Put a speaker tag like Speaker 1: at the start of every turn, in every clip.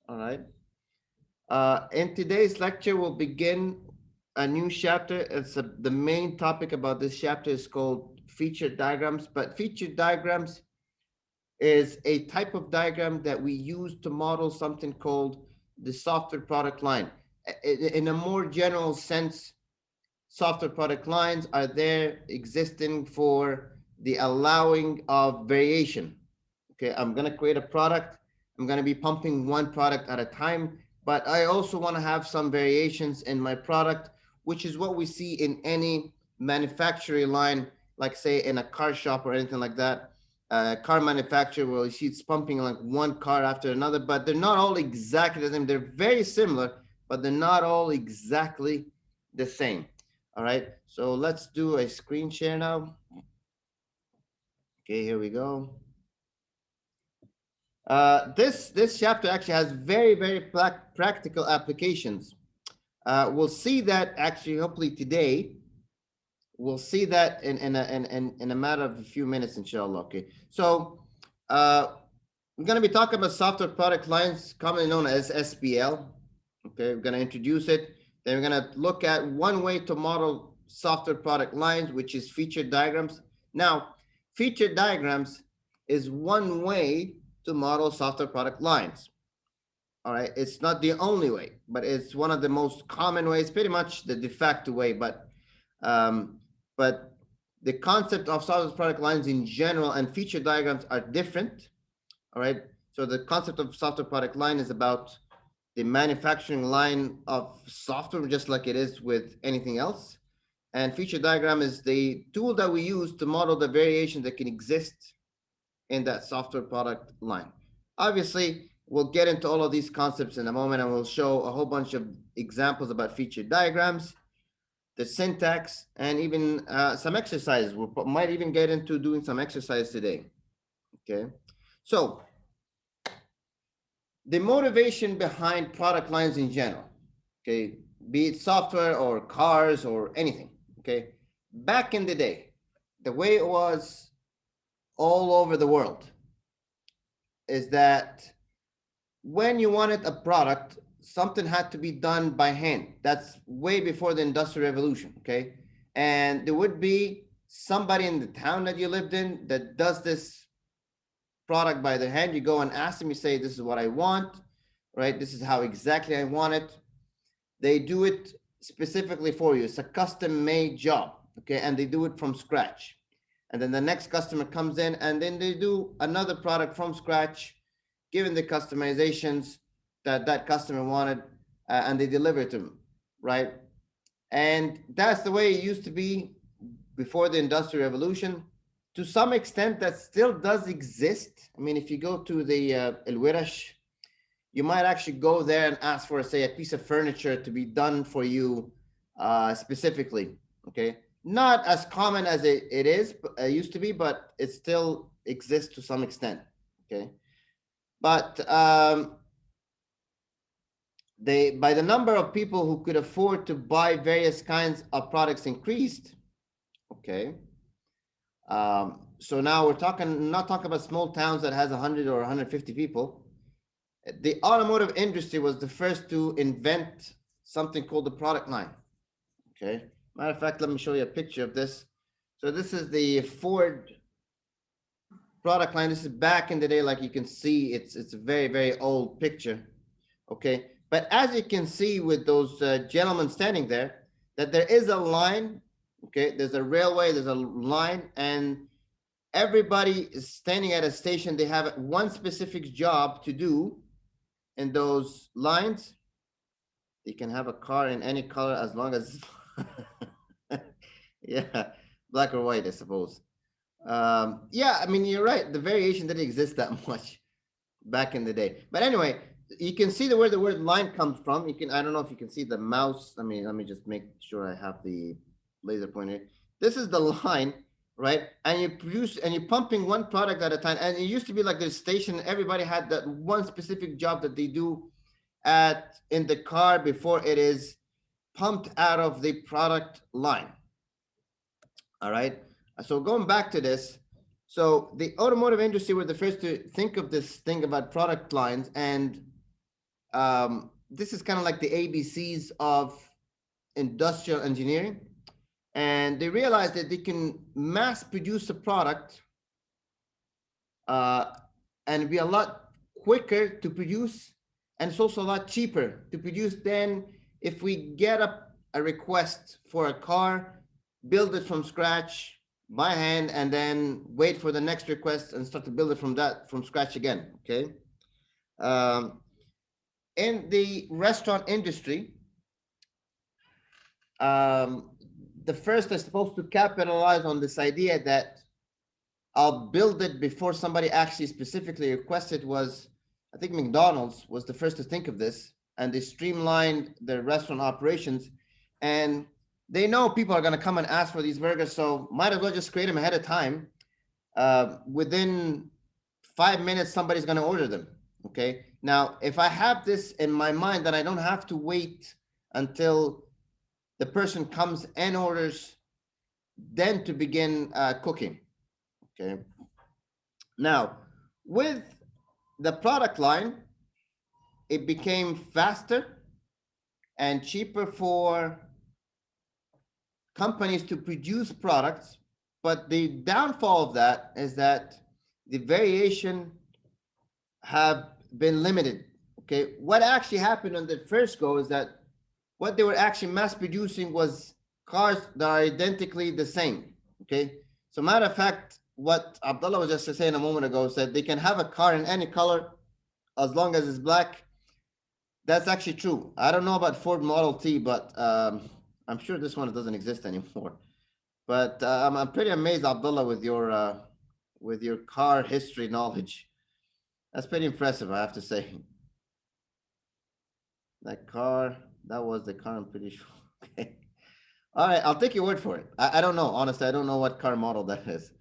Speaker 1: All right. In today's lecture, we'll begin a new chapter. The main topic about this chapter is called feature diagrams, but feature diagrams is a type of diagram that we use to model something called the software product line. In a more general sense, software product lines are there existing for the allowing of variation. Okay, I'm going to create a product. I'm going to be pumping one product at a time, but I also want to have some variations in my product, which is what we see in any manufacturing line, like say in a car shop or anything like that. Car manufacturer where you see it's pumping like one car after another, but they're not all exactly the same. They're very similar, but they're not all exactly the same. All right, so let's do a screen share now. Okay, here we go. This chapter actually has very practical applications. We'll see that actually hopefully today. We'll see that in a matter of a few minutes, inshallah. Okay, so we're going to be talking about software product lines, commonly known as SPL. Okay, we're going to introduce it. Then we're going to look at one way to model software product lines, which is feature diagrams. Now, feature diagrams is one way to model software product lines. All right, it's not the only way, but it's one of the most common ways, pretty much the de facto way. Um, but the concept of software product lines in general and feature diagrams are different. All right, so the concept of software product line is about the manufacturing line of software, just like it is with anything else. And feature diagram is the tool that we use to model the variations that can exist in that software product line. Obviously, we'll get into all of these concepts in a moment, and we'll show a whole bunch of examples about feature diagrams, the syntax, and even some exercises. We might even get into doing some exercise today. Okay, so the motivation behind product lines in general, okay, be it software or cars or anything, okay, back in the day, the way it was all over the world is that when you wanted a product, something had to be done by hand. That's way before the Industrial Revolution, okay? And there would be somebody in the town that you lived in that does this product by their hand. You go and ask them, you say, this is what I want, right? This is how exactly I want it. They do it specifically for you. It's a custom made job, okay? And they do it from scratch. And then the next customer comes in and then they do another product from scratch, given the customizations that that customer wanted, and they deliver it to them, right? And that's the way it used to be before the Industrial Revolution. To some extent, that still does exist. I mean, if you go to the El-Wirash, you might actually go there and ask for, say, a piece of furniture to be done for you specifically. Okay, not as common as it is used to be, but it still exists to some extent. Okay, but they by the number of people who could afford to buy various kinds of products increased. Okay, so now we're talking not talking about small towns that has 100 or 150 people. The automotive industry was the first to invent something called the product line. Okay, matter of fact, let me show you a picture of this. So this is the Ford product line. This is back in the day, like you can see, it's a very old picture. Okay, but as you can see with those gentlemen standing there, that there is a line. Okay, there's a railway, there's a line, and everybody is standing at a station. They have one specific job to do in those lines. You can have a car in any color as long as yeah, black or white, I suppose. Yeah, I mean, you're right, the variation didn't exist that much back in the day. But anyway, you can see where the word line comes from. You can, I don't know if you can see the mouse. I mean, let me just make sure I have the laser pointer. This is the line, right? And you produce and you're pumping one product at a time. And it used to be like this station, everybody had that one specific job that they do at in the car before it is pumped out of the product line. All right. So going back to this, so the automotive industry were the first to think of this thing about product lines, and this is kind of like the ABCs of industrial engineering. And they realized that they can mass produce a product uh, and be a lot quicker to produce, and it's also a lot cheaper to produce than if we get a request for a car, build it from scratch by hand, and then wait for the next request and start to build it from scratch again. Okay. Um, in the restaurant industry, um, the first is supposed to capitalize on this idea that I'll build it before somebody actually specifically requested was, I think McDonald's was the first to think of this, and they streamlined their restaurant operations. And they know people are going to come and ask for these burgers, so might as well just create them ahead of time. Within 5 minutes, somebody's going to order them. Okay. Now, if I have this in my mind, then I don't have to wait until the person comes and orders, then to begin cooking. Okay. Now, with the product line, it became faster and cheaper for companies to produce products. But the downfall of that is that the variation have been limited. Okay. What actually happened on the first go is that what they were actually mass producing was cars that are identically the same. Okay. So matter of fact, what Abdullah was just saying a moment ago said they can have a car in any color as long as it's black. That's actually true. I don't know about Ford Model T, but I'm sure this one doesn't exist anymore. But I'm pretty amazed, Abdullah, with your car history knowledge. That's pretty impressive, I have to say. That car, that was the car, I'm pretty sure. Okay. All right, I'll take your word for it. I don't know. Honestly, I don't know what car model that is.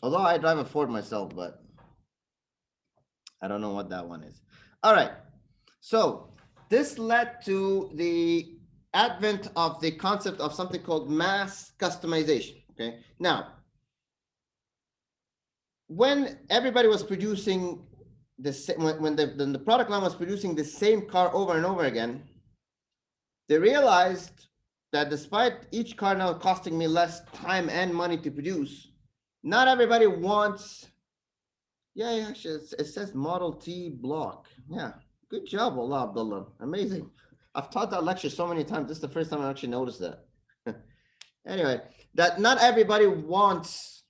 Speaker 1: Although I drive a Ford myself, but I don't know what that one is. All right. So this led to the advent of the concept of something called mass customization. Okay. Now, when everybody was producing the same, when the product line was producing the same car over and over again, they realized that despite each car now costing me less time and money to produce, not everybody wants. Yeah, actually, it says Model T block. Yeah, good job, Allah Abdullah. Amazing. I've taught that lecture so many times. This is the first time I actually noticed that. Anyway, that not everybody wants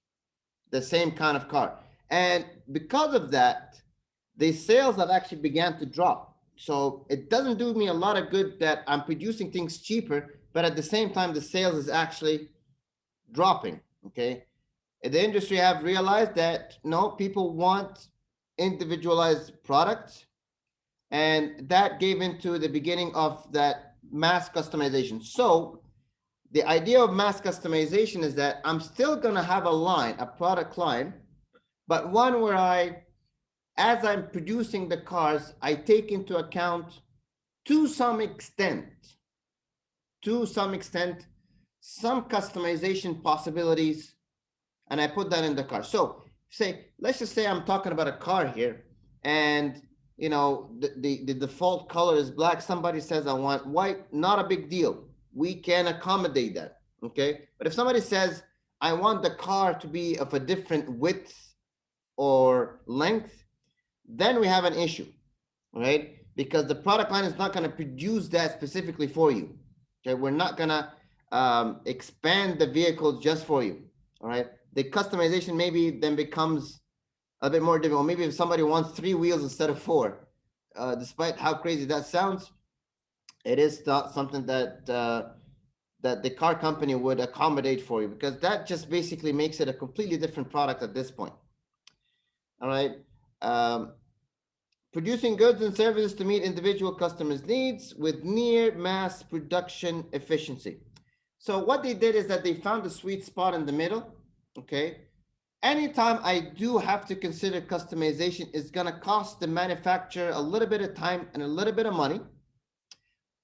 Speaker 1: the same kind of car. And because of that, the sales have actually began to drop. So it doesn't do me a lot of good that I'm producing things cheaper, but at the same time, the sales is actually dropping. Okay. The industry have realized that no, people want individualized products, and that gave into the beginning of that mass customization. So the idea of mass customization is that I'm still going to have a line, a product line, but one where as I'm producing the cars, I take into account to some extent, some customization possibilities, and I put that in the car. So let's just say I'm talking about a car here, and the default color is black. Somebody says I want white, not a big deal. We can accommodate that. Okay. But if somebody says I want the car to be of a different width or length, then we have an issue, right? Because the product line is not going to produce that specifically for you. Okay. We're not going to expand the vehicle just for you. All right. The customization maybe then becomes a bit more difficult. Maybe if somebody wants 3 wheels instead of 4, despite how crazy that sounds, it is not something that that the car company would accommodate for you, because that just basically makes it a completely different product at this point. All right. Producing goods and services to meet individual customers' needs with near mass production efficiency. So what they did is that they found the sweet spot in the middle. Okay. Anytime I do have to consider customization, it's going to cost the manufacturer a little bit of time and a little bit of money.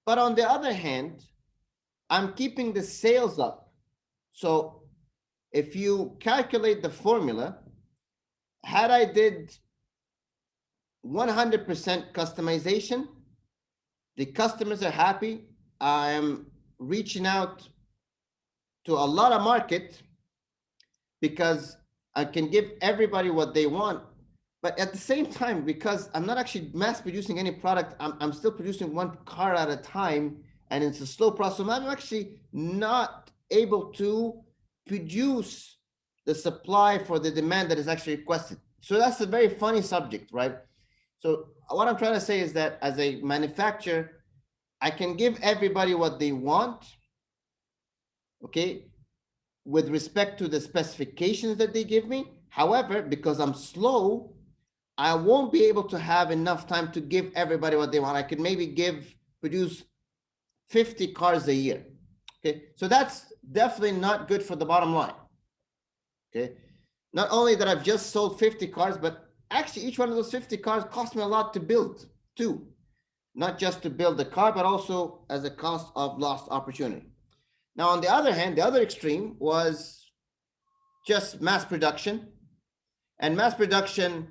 Speaker 1: But on the other hand, I'm keeping the sales up. So if you calculate the formula, had I did 100% customization. The customers are happy. I am reaching out to a lot of market because I can give everybody what they want. But at the same time, because I'm not actually mass producing any product, I'm still producing one car at a time, and it's a slow process. So I'm actually not able to produce the supply for the demand that is actually requested. So that's a very funny subject, right? So what I'm trying to say is that as a manufacturer, I can give everybody what they want, okay, with respect to the specifications that they give me. However, because I'm slow, I won't be able to have enough time to give everybody what they want. I could maybe produce 50 cars a year. Okay, so that's definitely not good for the bottom line. Okay, not only that I've just sold 50 cars, but actually each one of those 50 cars cost me a lot to build too. Not just to build the car, but also as a cost of lost opportunity. Now, on the other hand, the other extreme was just mass production. And mass production,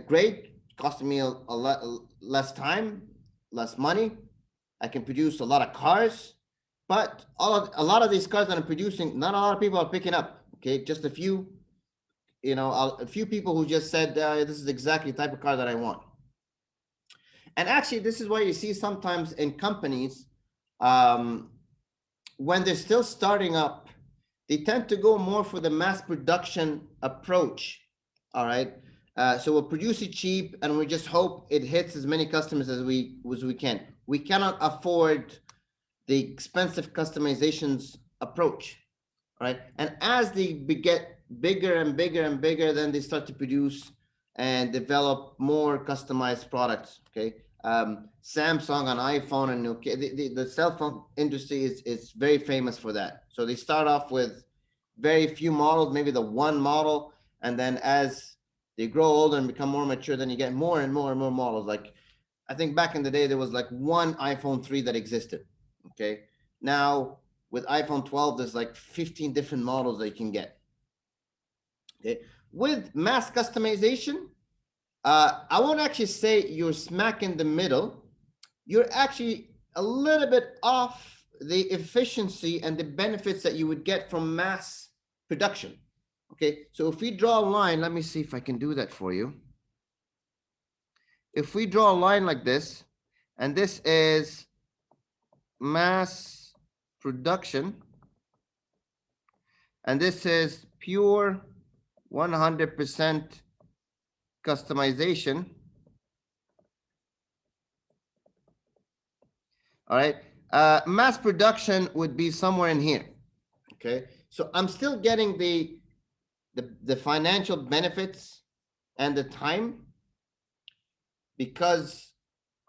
Speaker 1: great, costing me a lot less time, less money. I can produce a lot of cars, but a lot of these cars that I'm producing, not a lot of people are picking up. Okay, just a few, a few people who just said, this is exactly the type of car that I want. And actually, this is why you see sometimes in companies, when they're still starting up, they tend to go more for the mass production approach. All right. So we'll produce it cheap, and we just hope it hits as many customers as we can. We cannot afford the expensive customizations approach, right? And as they get bigger and bigger and bigger, then they start to produce and develop more customized products. Okay. Samsung on iPhone and Nokia, the cell phone industry is very famous for that. So they start off with very few models, maybe the one model, and then as they grow older and become more mature, then you get more and more and more models. Like I think back in the day, there was like one iPhone 3 that existed. Okay. Now with iPhone 12, there's like 15 different models that you can get. Okay. With mass customization, I won't actually say you're smack in the middle. You're actually a little bit off the efficiency and the benefits that you would get from mass production. Okay, so if we draw a line, let me see if I can do that for you. If we draw a line like this, and this is mass production, and this is pure 100% customization. All right, mass production would be somewhere in here. Okay, so I'm still getting the financial benefits and the time because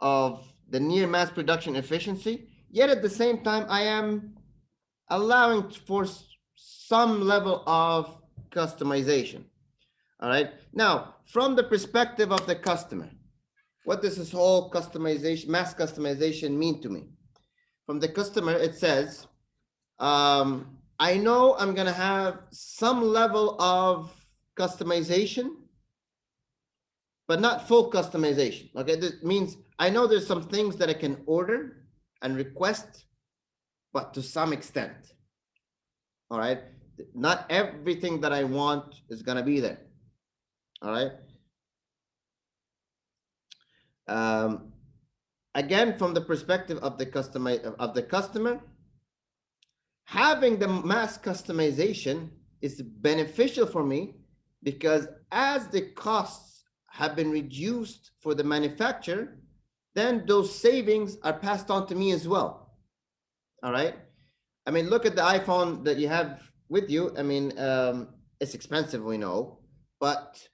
Speaker 1: of the near mass production efficiency. Yet at the same time, I am allowing for some level of customization. All right. Now, from the perspective of the customer, what does this whole customization, mass customization mean to me? From the customer, it says, I know I'm going to have some level of customization, but not full customization. Okay, this means I know there's some things that I can order and request, but to some extent. All right, not everything that I want is going to be there. All right. Again, from the perspective of the customer, having the mass customization is beneficial for me because as the costs have been reduced for the manufacturer, then those savings are passed on to me as well. All right. I mean, look at the iPhone that you have with you. I mean, it's expensive, we know, but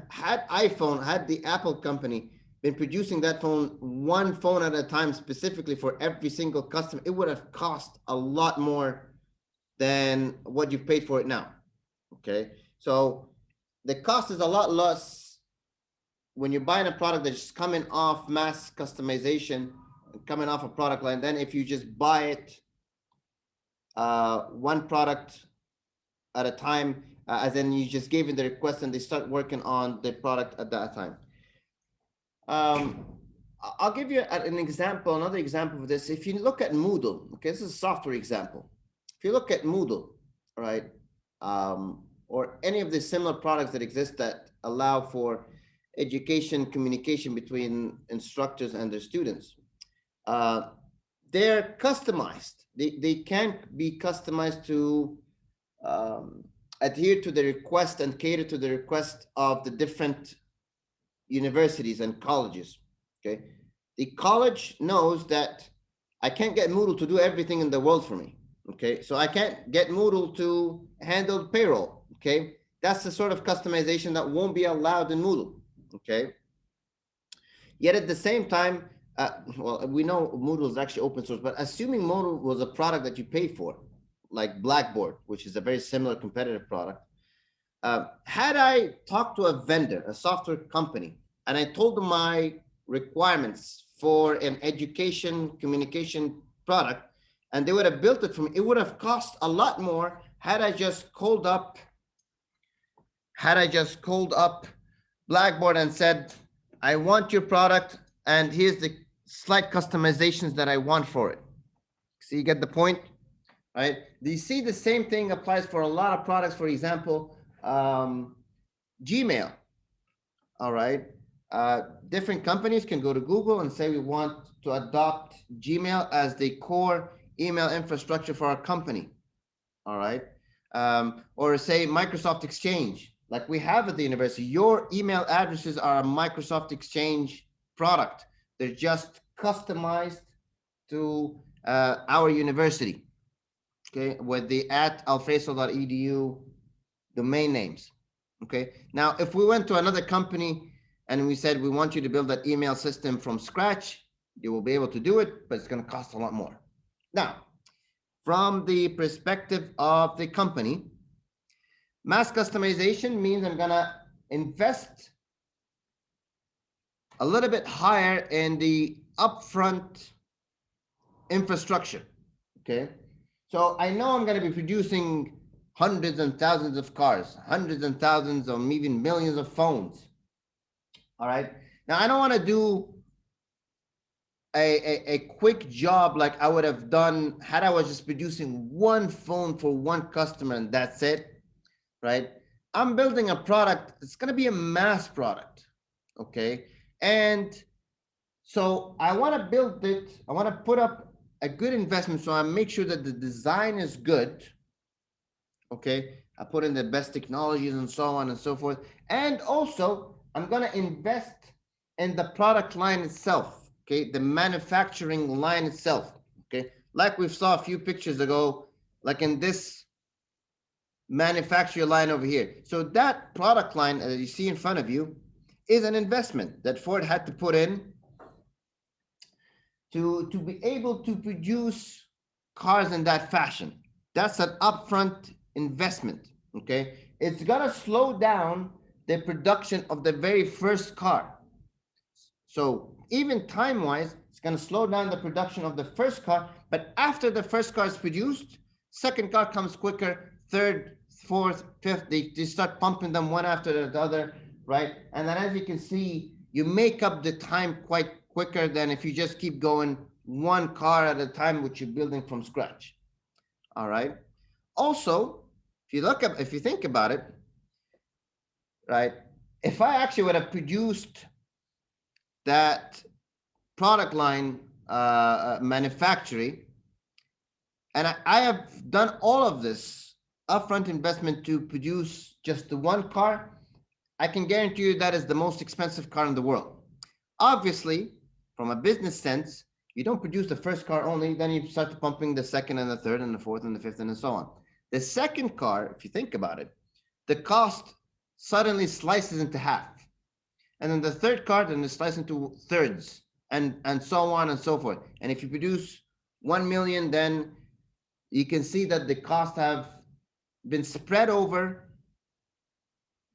Speaker 1: had the Apple company been producing that phone, one phone at a time, specifically for every single customer, it would have cost a lot more than what you've paid for it now. Okay, so the cost is a lot less when you're buying a product that's coming off mass customization, coming off a product line. Then if you just buy it one product at a time, as in you just gave it the request and they start working on the product at that time. Um, I'll give you an example, another example of this. If you look at Moodle, okay, this is a software example. If you look at Moodle, right, or any of the similar products that exist that allow for education communication between instructors and their students, uh, they're customized. They can be customized to um, adhere to the request and cater to the request of the different universities and colleges. Okay, the college knows that I can't get Moodle to do everything in the world for me. Okay, so I can't get Moodle to handle payroll. Okay, that's the sort of customization that won't be allowed in Moodle. Okay, yet at the same time, well, we know Moodle is actually open source, but assuming Moodle was a product that you pay for, like Blackboard, which is a very similar competitive product, had I talked to a vendor, a software company, and I told them my requirements for an education communication product, and they would have built it for me, it would have cost a lot more had I just called up Blackboard and said, I want your product, and here's the slight customizations that I want for it. So you get the point, right? Do you see the same thing applies for a lot of products? For example, Gmail. All right. Different companies can go to Google and say we want to adopt Gmail as the core email infrastructure for our company. All right. Or say Microsoft Exchange, like we have at the university. Your email addresses are a Microsoft Exchange product. They're just customized to our university. Okay, with the at alfaisal.edu domain names. Okay, now if we went to another company and we said we want you to build that email system from scratch, you will be able to do it, but it's going to cost a lot more. Now, from the perspective of the company, mass customization means I'm going to invest a little bit higher in the upfront infrastructure. Okay, so I know I'm going to be producing hundreds and thousands of cars, hundreds and thousands or even millions of phones. All right. Now I don't want to do a quick job like I would have done had I was just producing one phone for one customer and that's it. Right. I'm building a product. It's going to be a mass product. Okay. And so I want to build it. I want to put up a good investment. So I make sure that the design is good. Okay, I put in the best technologies and so on and so forth. And also, I'm going to invest in the product line itself. Okay, the manufacturing line itself. Okay, like we saw a few pictures ago, like in this manufacturer line over here. So that product line that you see in front of you is an investment that Ford had to put in to be able to produce cars in that fashion. That's an upfront investment. Okay, it's gonna slow down the production of the very first car. So even time-wise, it's gonna slow down the production of the first car. But after the first car is produced, second car comes quicker, third, fourth, fifth. They start pumping them one after the other, right? And then as you can see, you make up the time quite quicker than if you just keep going one car at a time, which you're building from scratch. All right. Also, if you think about it, right? If I actually would have produced that product line manufacturing, and I have done all of this upfront investment to produce just the one car, I can guarantee you that is the most expensive car in the world. Obviously, from a business sense, you don't produce the first car only, then you start pumping the second and the third and the fourth and the fifth and so on. The second car, if you think about it, the cost suddenly slices into half. And then the third car then is sliced into thirds and so on and so forth. And if you produce 1 million, then you can see that the costs have been spread over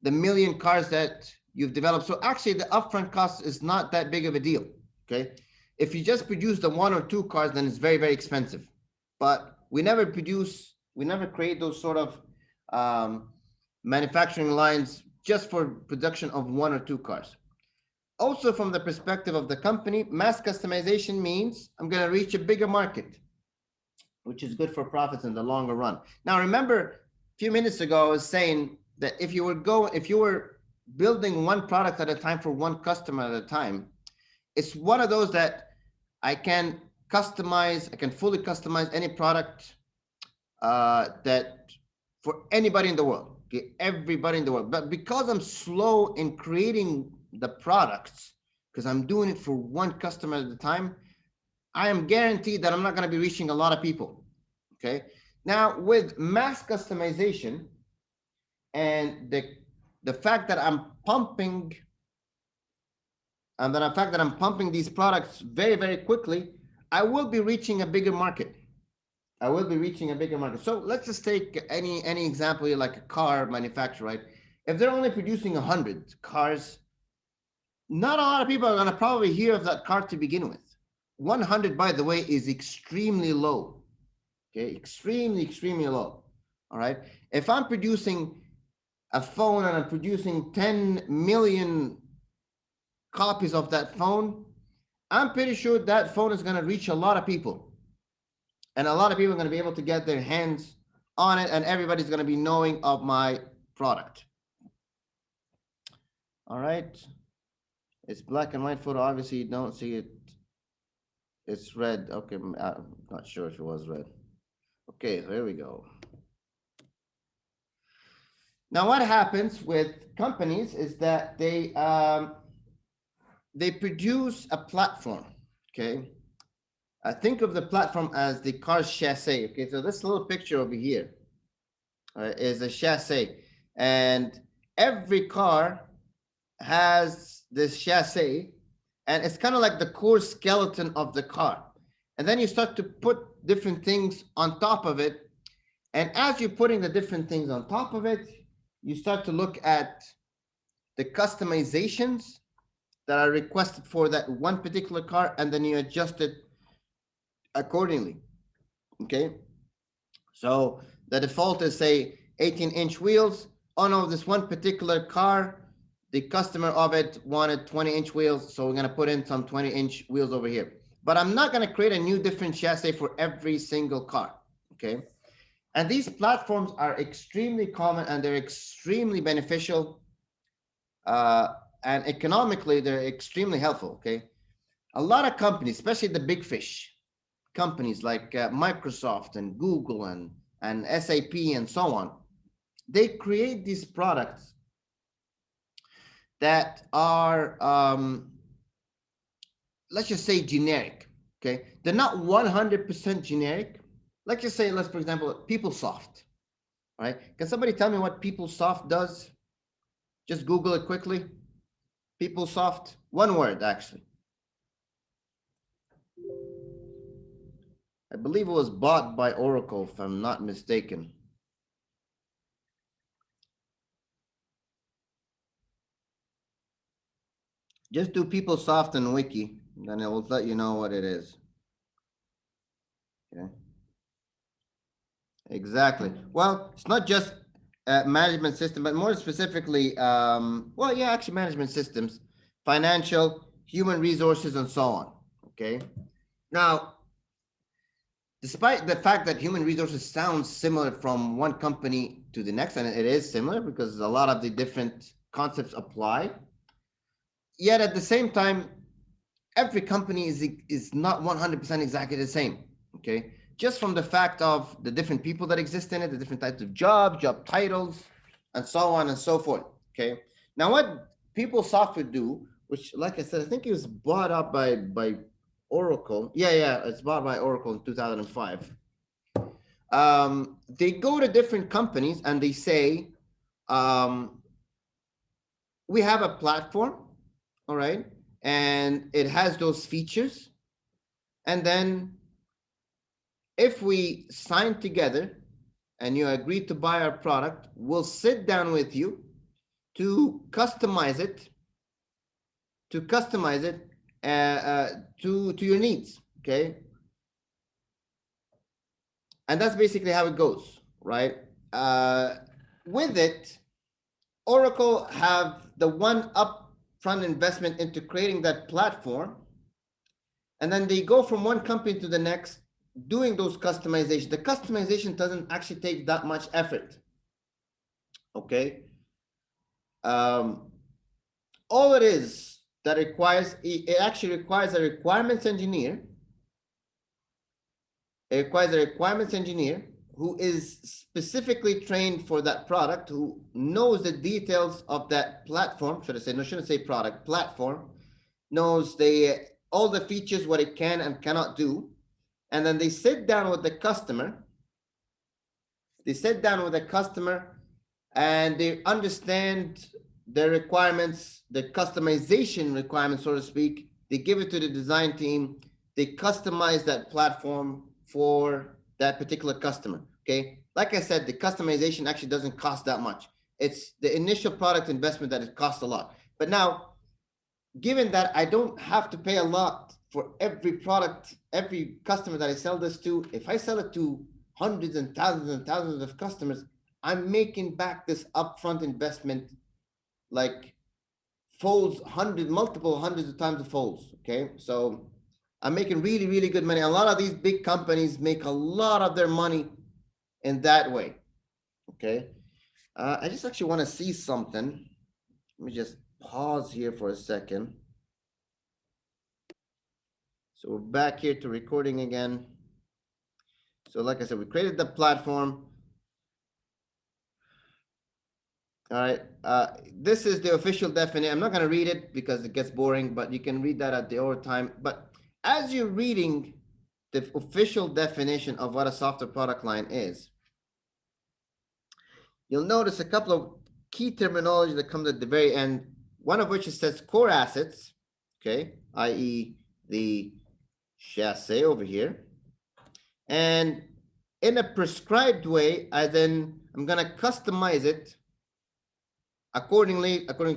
Speaker 1: the million cars that you've developed. So actually the upfront cost is not that big of a deal. Okay. If you just produce the one or two cars, then it's very, very expensive. But we never create those sort of manufacturing lines just for production of one or two cars. also from the perspective of the company, mass customization means I'm going to reach a bigger market, which is good for profits in the longer run. Now, remember, a few minutes ago, I was saying that if you were building one product at a time for one customer at a time, it's one of those that I can customize. I can fully customize any product that for anybody in the world, okay, everybody in the world. But because I'm slow in creating the products, because I'm doing it for one customer at a time, I am guaranteed that I'm not going to be reaching a lot of people. Okay. Now, with mass customization and the fact that I'm pumping these products very, very quickly, I will be reaching a bigger market. So let's just take any example here, like a car manufacturer, right? If they're only producing 100 cars, not a lot of people are going to probably hear of that car to begin with. 100, by the way, is extremely low. Okay, extremely low. All right. If I'm producing a phone and I'm producing 10 million copies of that phone, I'm pretty sure that phone is going to reach a lot of people. And a lot of people are going to be able to get their hands on it, and everybody's going to be knowing of my product. All right. It's black and white photo. Obviously, you don't see it. It's red. Okay, I'm not sure if it was red. Okay, here we go. Now, what happens with companies is that they produce a platform. Okay, think of the platform as the car's chassis. Okay, so this little picture over here is a chassis, and every car has this chassis, and it's kind of like the core skeleton of the car. And then you start to put different things on top of it, and as you're putting the different things on top of it, you start to look at the customizations that are requested for that one particular car, and then you adjust it accordingly. Okay, so the default is, say, 18-inch wheels. Oh no, this one particular car, the customer of it wanted 20-inch wheels, so we're going to put in some 20-inch wheels over here. But I'm not going to create a new different chassis for every single car. Okay, and these platforms are extremely common, and they're extremely beneficial, and economically they're extremely helpful. Okay, a lot of companies, especially the big fish companies like Microsoft and Google and SAP and so on, they create these products that are, let's just say, generic. Okay, they're not 100% generic. Let's just say, for example, PeopleSoft. All right, can somebody tell me what PeopleSoft does? Just Google it quickly. PeopleSoft, one word actually. I believe it was bought by Oracle, if I'm not mistaken. Just do PeopleSoft and Wiki, then it will let you know what it is. Okay. Exactly. Well, it's not just management system, but more specifically, well, yeah, actually management systems, financial, human resources, and so on. Okay. Now, despite the fact that human resources sounds similar from one company to the next, and it is similar because a lot of the different concepts apply, yet at the same time, every company is not 100% exactly the same. Okay, just from the fact of the different people that exist in it, the different types of job titles, and so on and so forth. Okay, now what PeopleSoft would do, which, like I said, I think it was bought up by Oracle. Yeah, it's bought by Oracle in 2005. They go to different companies and they say, we have a platform, all right, and it has those features, and then if we sign together and you agree to buy our product, we'll sit down with you to customize it to your needs. Okay, and that's basically how it goes, right? With it, Oracle have the one up upfront investment into creating that platform, and then they go from one company to the next doing those customization. The customization doesn't actually take that much effort. Okay. Um, all it is that requires, it actually requires a requirements engineer. It requires a requirements engineer who is specifically trained for that product, who knows the details of that platform. Should I say, no, shouldn't say product, platform, knows all the features, what it can and cannot do. And then they sit down with the customer. They sit down with the customer and they understand the requirements, the customization requirements, so to speak. They give it to the design team. They customize that platform for that particular customer. Okay. Like I said, the customization actually doesn't cost that much. It's the initial product investment that it costs a lot. But now, given that I don't have to pay a lot for every product, every customer that I sell this to, if I sell it to hundreds and thousands of customers, I'm making back this upfront investment like folds, multiple hundreds of times of folds. Okay. So I'm making really, really good money. A lot of these big companies make a lot of their money in that way. Okay. I just actually want to see something. Let me just pause here for a second. So we're back here to recording again. So like I said, we created the platform. All right. This is the official definition. I'm not going to read it because it gets boring, but you can read that at the overtime. But as you're reading the official definition of what a software product line is, you'll notice a couple of key terminology that comes at the very end, one of which it says core assets, okay, i.e. the chassis over here. And in a prescribed way, I'm going to customize it according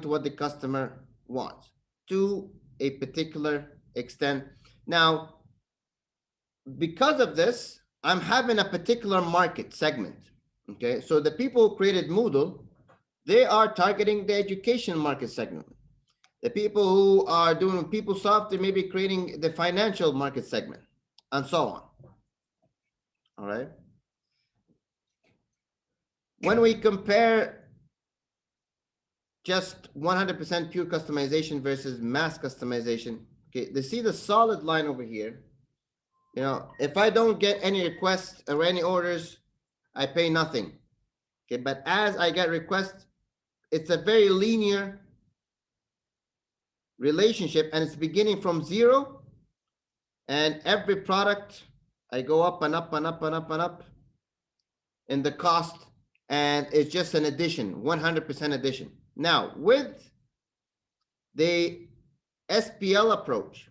Speaker 1: to what the customer wants to a particular extent. Now, because of this, I'm having a particular market segment. Okay, so the people who created Moodle, they are targeting the education market segment. The people who are doing PeopleSoft, they may be creating the financial market segment, and so on. All right. When we compare just 100% pure customization versus mass customization, okay, they see the solid line over here. You know, if I don't get any requests or any orders, I pay nothing. Okay, but as I get requests, it's a very linear relationship, and it's beginning from zero. And every product, I go up and up and up and up and up in the cost, and it's just an addition, 100% addition. Now, with the SPL approach,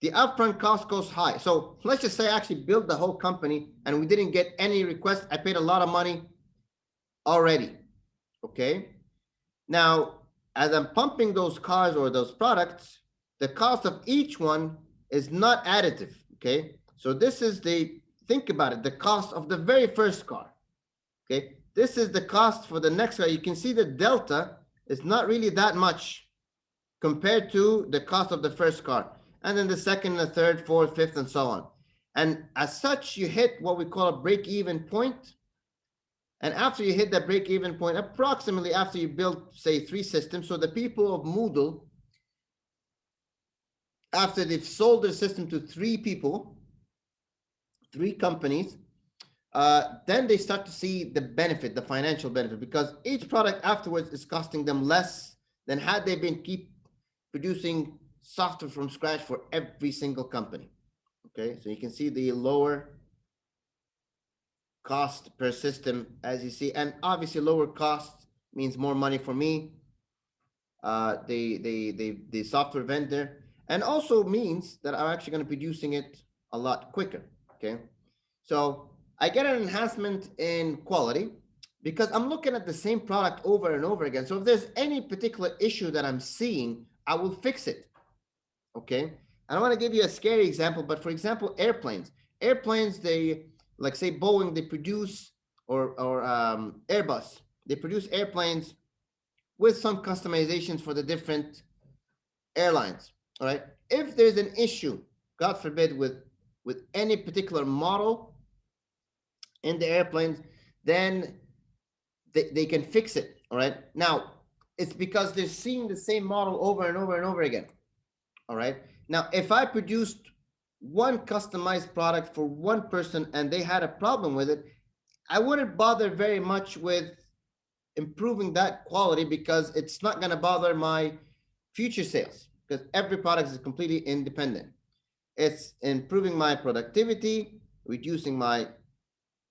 Speaker 1: the upfront cost goes high. So let's just say I actually built the whole company and we didn't get any requests. I paid a lot of money already. Okay. Now, as I'm pumping those cars or those products, the cost of each one is not additive. Okay. So this is think about it, the cost of the very first car. Okay. This is the cost for the next car. You can see the delta is not really that much compared to the cost of the first car. And then the second, the third, fourth, fifth, and so on. And as such, you hit what we call a break-even point. And after you hit that break-even point, approximately after you build, say, 3 systems, so the people of Moodle, after they've sold their system to 3 people, 3 companies, then they start to see the benefit, the financial benefit, because each product afterwards is costing them less than had they been keep producing software from scratch for every single company. Okay, so you can see the lower cost per system, as you see, and obviously lower cost means more money for me, the software vendor, and also means that I'm actually going to be producing it a lot quicker. Okay, so I get an enhancement in quality because I'm looking at the same product over and over again. So if there's any particular issue that I'm seeing, I will fix it. Okay, I don't want to give you a scary example, but for example, airplanes, they, like say Boeing, they produce, or Airbus, they produce airplanes with some customizations for the different airlines. All right. If there's an issue, God forbid, with any particular model in the airplanes, then they can fix it. All right. Now, it's because they're seeing the same model over and over and over again. All right. Now, if I produced one customized product for one person and they had a problem with it, I wouldn't bother very much with improving that quality because it's not going to bother my future sales because every product is completely independent. It's improving my productivity, reducing my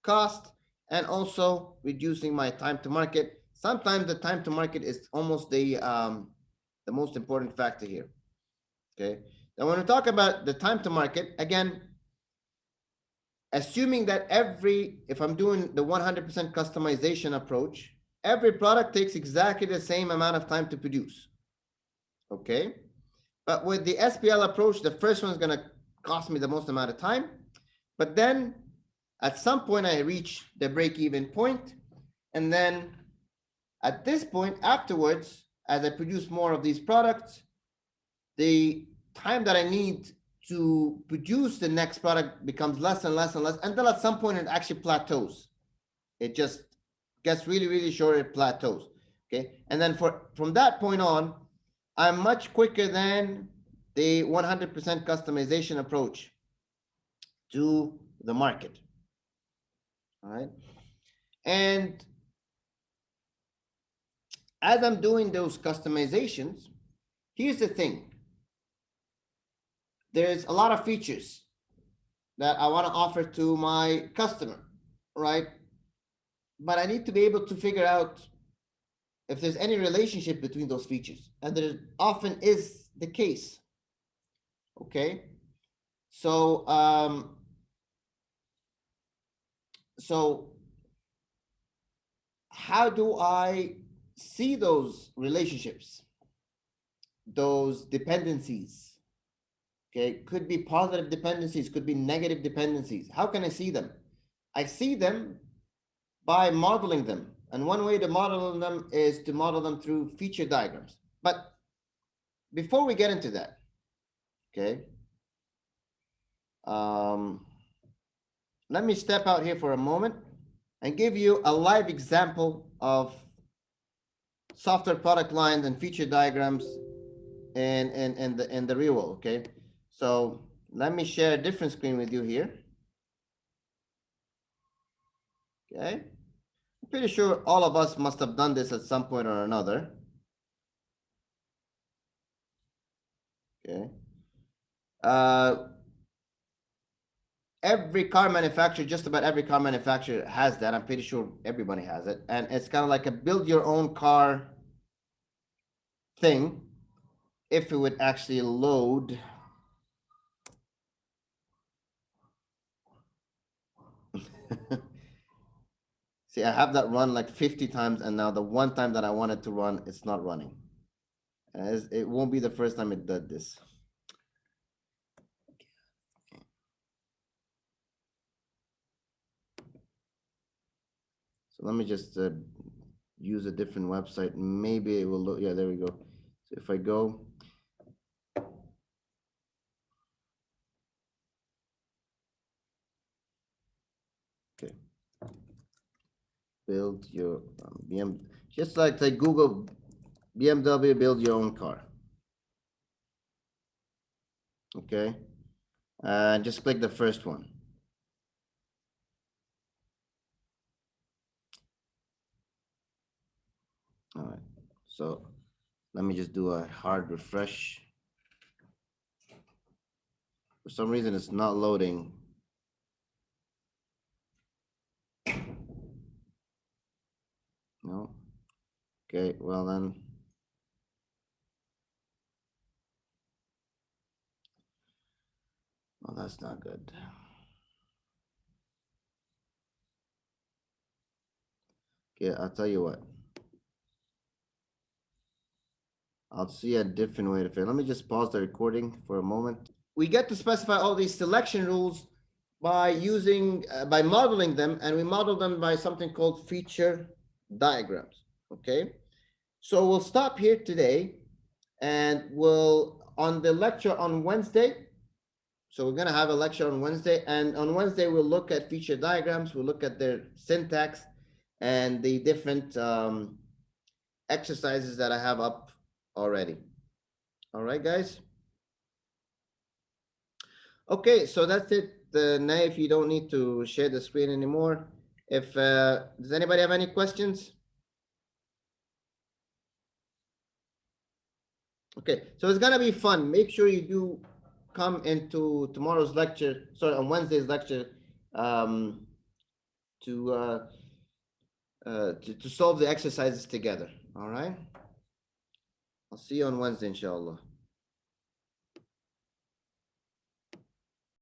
Speaker 1: cost, and also reducing my time to market. Sometimes the time to market is almost the most important factor here. Okay. Now, when we talk about the time to market, again, assuming that if I'm doing the 100% customization approach, every product takes exactly the same amount of time to produce. Okay. But with the SPL approach, the first one is going to cost me the most amount of time. But then at some point, I reach the break-even point. And then at this point, afterwards, as I produce more of these products, the time that I need to produce the next product becomes less and less and less until at some point it actually plateaus. It just gets really, really short, it plateaus. Okay. And then from that point on, I'm much quicker than the 100% customization approach to the market. All right. And as I'm doing those customizations, here's the thing. There's a lot of features that I want to offer to my customer, right? But I need to be able to figure out if there's any relationship between those features. And there often is the case. Okay. So, how do I see those relationships, those dependencies? Okay, could be positive dependencies, could be negative dependencies. How can I see them? I see them by modeling them. And one way to model them is to model them through feature diagrams. But before we get into that, okay, let me step out here for a moment and give you a live example of software product lines and feature diagrams in the real world, okay? So let me share a different screen with you here. Okay. I'm pretty sure all of us must have done this at some point or another. Okay. Every car manufacturer, just about every car manufacturer has that. I'm pretty sure everybody has it. And it's kind of like a build your own car thing. If it would actually load. See, I have that run like 50 times, and now the one time that I wanted to run, it's not running. It won't be the first time it did this. So let me just use a different website. Maybe it will look, yeah, there we go. So if I go, okay, build your just like Google BMW, build your own car. Okay, and just click the first one. All right, so let me just do a hard refresh. For some reason, it's not loading. No. Okay, well then. Well, that's not good. Okay, I'll tell you what. I'll see a different way to fix. Let me just pause the recording for a moment. We get to specify all these selection rules by by modeling them, and we model them by something called feature diagrams. Okay, so we'll stop here today, and we'll on the lecture on Wednesday. So we're going to have a lecture on Wednesday, and on Wednesday we'll look at feature diagrams, we'll look at their syntax and the different exercises that I have up already. All right, guys. Okay, so that's it. Now, if you don't need to share the screen anymore, if does anybody have any questions? Okay, so it's gonna be fun. Make sure you do come into tomorrow's lecture, sorry, on Wednesday's lecture, um, to solve the exercises together. All right. I'll see you on Wednesday, inshallah.